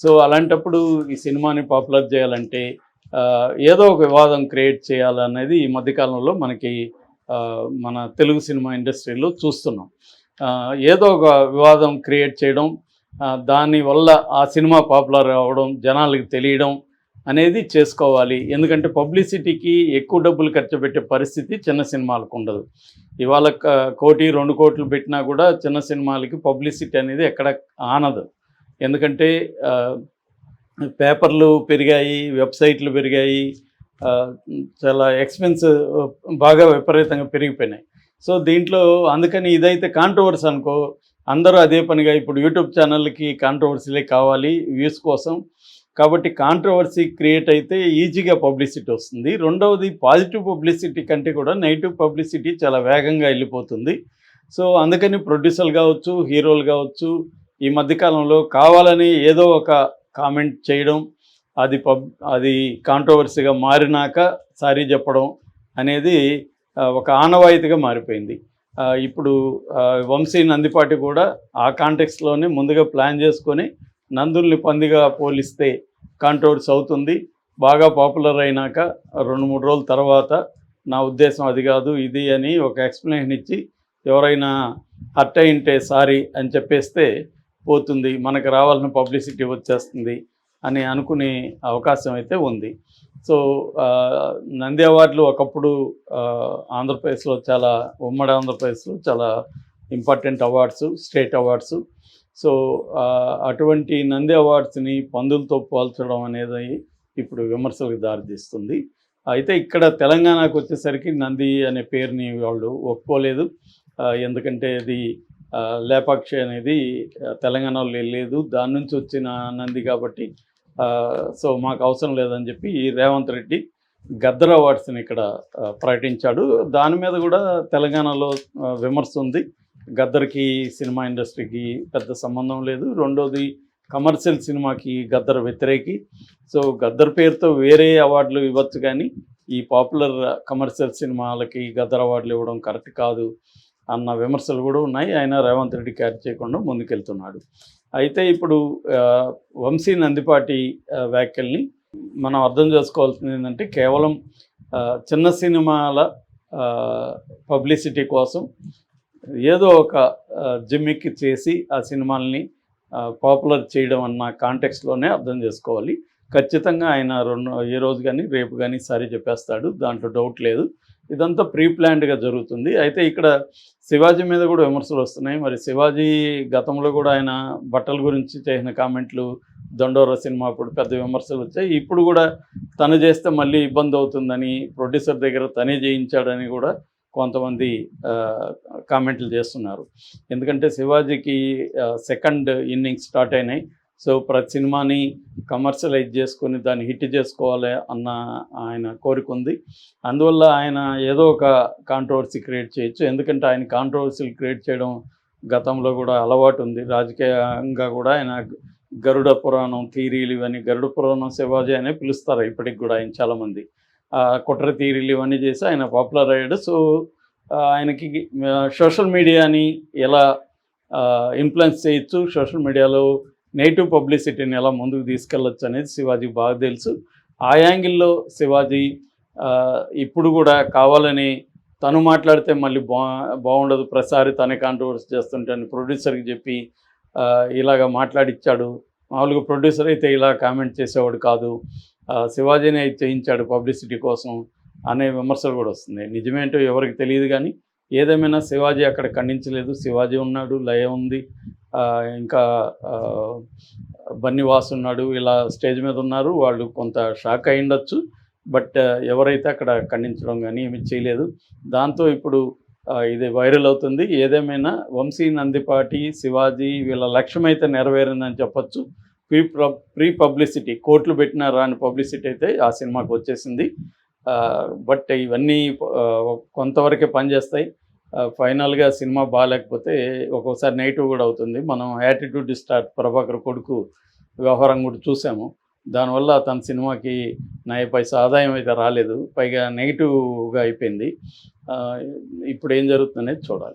So అలాంటప్పుడు ఈ సినిమాని పాపులర్ చేయాలంటే ఏదో ఒక వివాదం క్రియేట్ చేయాలనేది ఈ మధ్యకాలంలో మనకి మన తెలుగు సినిమా ఇండస్ట్రీలో చూస్తున్నాం. ఏదో ఒక వివాదం క్రియేట్ చేయడం, దానివల్ల ఆ సినిమా పాపులర్ అవ్వడం, జనాలకి తెలియడం అనేది చేసుకోవాలి. ఎందుకంటే పబ్లిసిటీకి ఎక్కువ డబ్బులు ఖర్చు పెట్టే పరిస్థితి చిన్న సినిమాలకు ఉండదు. ఇవాళ 1 కోటి 2 కోట్లు పెట్టినా కూడా చిన్న సినిమాలకి పబ్లిసిటీ అనేది ఎక్కడ ఆనదు. ఎందుకంటే పేపర్లు పెరిగాయి, వెబ్సైట్లు పెరిగాయి, చాలా ఎక్స్పెన్స్ బాగా విపరీతంగా పెరిగిపోయినాయి. సో దీంట్లో అందుకని ఇదైతే కాంట్రవర్సీ అనుకో, అందరూ అదే పనిగా ఇప్పుడు యూట్యూబ్ ఛానళ్ళకి కాంట్రవర్సీలే కావాలి వ్యూస్ కోసం. కాబట్టి కాంట్రవర్సీ క్రియేట్ అయితే ఈజీగా పబ్లిసిటీ వస్తుంది. రెండవది పాజిటివ్ పబ్లిసిటీ కంటే కూడా నెగిటివ్ పబ్లిసిటీ చాలా వేగంగా వెళ్ళిపోతుంది. సో అందుకని ప్రొడ్యూసర్లు కావచ్చు, హీరోలు కావచ్చు, ఈ మధ్యకాలంలో కావాలని ఏదో ఒక కామెంట్ చేయడం, అది కాంట్రవర్సీగా మారినాక సారీ చెప్పడం అనేది ఒక ఆనవాయితీగా మారిపోయింది. ఇప్పుడు వంశీ నందిపాటి కూడా ఆ కాంటెక్స్లోనే ముందుగా ప్లాన్ చేసుకొని నందుల్ని పందిగా పోలిస్తే కాంట్రవర్సీ అవుతుంది, బాగా పాపులర్ అయినాక 2-3 రోజుల తర్వాత నా ఉద్దేశం అది కాదు ఇది అని ఒక ఎక్స్ప్లెనేషన్ ఇచ్చి ఎవరైనా హర్ట్ అయింటే సారీ అని చెప్పేస్తే పోతుంది, మనకు రావాల్సిన పబ్లిసిటీ వచ్చేస్తుంది అని అనుకునే అవకాశం అయితే ఉంది. సో నంది అవార్డులు ఒకప్పుడు ఆంధ్రప్రదేశ్లో చాలా ఉమ్మడి ఆంధ్రప్రదేశ్లో చాలా important awards, state awards. So అటువంటి నంది అవార్డ్స్ని పందులతో పోల్చడం అనేది ఇప్పుడు విమర్శలకు దారితీస్తుంది. అయితే ఇక్కడ తెలంగాణకు వచ్చేసరికి నంది అనే పేరుని వాళ్ళు ఒప్పుకోలేదు. ఎందుకంటే అది లేపాక్షి అనేది తెలంగాణలో లేదు, దాని నుంచి వచ్చిన నంది కాబట్టి సో మాకు అవసరం లేదని చెప్పి రేవంత్ రెడ్డి గద్దర్ అవార్డ్స్ని ఇక్కడ ప్రకటించాడు. దాని మీద కూడా తెలంగాణలో విమర్శ ఉంది. గద్దర్కి సినిమా ఇండస్ట్రీకి పెద్ద సంబంధం లేదు. రెండోది కమర్షియల్ సినిమాకి గద్దర్ వ్యతిరేకి. సో గద్దర్ పేరుతో వేరే అవార్డులు ఇవ్వచ్చు, కానీ ఈ పాపులర్ కమర్షియల్ సినిమాలకి గద్దర్ అవార్డులు ఇవ్వడం కరెక్ట్ కాదు అన్న విమర్శలు కూడా ఉన్నాయి. ఆయన రేవంత్ రెడ్డి క్యాచ్ చేయకుండా ముందుకెళ్తున్నాడు. అయితే ఇప్పుడు వంశీ నందిపాటి వ్యాఖ్యల్ని మనం అర్థం చేసుకోవాల్సింది ఏంటంటే, కేవలం చిన్న సినిమాల పబ్లిసిటీ కోసం ఏదో ఒక జిమ్మిక్ చేసి ఆ సినిమాల్ని పాపులర్ చేయడం అన్న కాంటెక్స్లోనే అర్థం చేసుకోవాలి. ఖచ్చితంగా ఆయన ఏ రోజు కానీ రేపు కానీ సారీ చెప్పేస్తాడు, దాంట్లో డౌట్ లేదు. ఇదంతా ప్రీ ప్లాన్డ్గా జరుగుతుంది. అయితే ఇక్కడ శివాజీ మీద కూడా విమర్శలు వస్తున్నాయి. మరి శివాజీ గతంలో కూడా ఆయన బట్టల గురించి చేసిన కామెంట్లు, దండోర సినిమా అప్పుడు పెద్ద విమర్శలు వచ్చాయి. ఇప్పుడు కూడా తను చేస్తే మళ్ళీ ఇబ్బంది అవుతుందని, ప్రొడ్యూసర్ దగ్గర తనే చేయించాడని కూడా కొంతమంది కామెంట్లు చేస్తున్నారు. ఎందుకంటే శివాజీకి సెకండ్ ఇన్నింగ్స్ స్టార్ట్ అయినాయి. సో ప్రతి సినిమాని కమర్షియలైజ్ చేసుకొని దాన్ని హిట్ చేసుకోవాలి అన్న ఆయన కోరిక ఉంది. అందువల్ల ఆయన ఏదో ఒక కాంట్రవర్సీ క్రియేట్ చేయొచ్చు. ఎందుకంటే ఆయన కాంట్రవర్సీలు క్రియేట్ చేయడం గతంలో కూడా అలవాటు ఉంది. రాజకీయంగా కూడా ఆయన గరుడ పురాణం థీరీలు ఇవన్నీ, గరుడ పురాణం శివాజీ అనే పిలుస్తారు ఇప్పటికి కూడా ఆయన చాలామంది. కుట్ర థీరీలు ఇవన్నీ చేసి ఆయన పాపులర్ అయ్యాడు. సో ఆయనకి సోషల్ మీడియాని ఎలా ఇన్ఫ్లుయెన్స్ చేయొచ్చు, సోషల్ మీడియాలో నెగిటివ్ పబ్లిసిటీని ఎలా ముందుకు తీసుకెళ్ళచ్చు అనేది శివాజీకి బాగా తెలుసు. ఆ యాంగిల్లో శివాజీ ఇప్పుడు కూడా కావాలని తను మాట్లాడితే మళ్ళీ బాగుండదు, ప్రతిసారి తనే కాంట్రవర్సీ చేస్తుంటాను ప్రొడ్యూసర్కి చెప్పి ఇలాగ మాట్లాడిచ్చాడు. మామూలుగా ప్రొడ్యూసర్ అయితే ఇలా కామెంట్ చేసేవాడు కాదు, శివాజీనే చేయించాడు పబ్లిసిటీ కోసం అనే విమర్శలు కూడా వస్తున్నాయి. నిజమేంటో ఎవరికి తెలియదు, కానీ ఏదేమైనా శివాజీ అక్కడ ఖండించలేదు. శివాజీ ఉన్నాడు, లయ ఉంది, ఇంకా బన్నీవాస్ ఉన్నాడు, ఇలా స్టేజ్ మీద ఉన్నారు. వాళ్ళు కొంత షాక్ అయి ఉండొచ్చు, బట్ ఎవరైతే అక్కడ ఖండించడం కానీ ఏమి చేయలేదు. దాంతో ఇప్పుడు ఇది వైరల్ అవుతుంది. ఏదేమైనా వంశీ నందిపాటి, శివాజీ వీళ్ళ లక్ష్యం అయితే నెరవేరిందని చెప్పచ్చు. ప్రీ పబ్లిసిటీ, కోట్లు పెట్టినా రాని పబ్లిసిటీ అయితే ఆ సినిమాకి వచ్చేసింది. బట్ ఇవన్నీ కొంతవరకే పనిచేస్తాయి. ఫైనల్గా సినిమా బాగాలేకపోతే ఒక్కోసారి నెగిటివ్ కూడా అవుతుంది. మనం యాటిట్యూడ్ స్టార్ ప్రభాకర్ కొడుకు వ్యవహారం కూడా చూసాము. దానివల్ల తన సినిమాకి 9 పైసా ఆదాయం అయితే రాలేదు, పైగా నెగిటివ్గా అయిపోయింది. ఇప్పుడు ఏం జరుగుతుందనేది చూడాలి.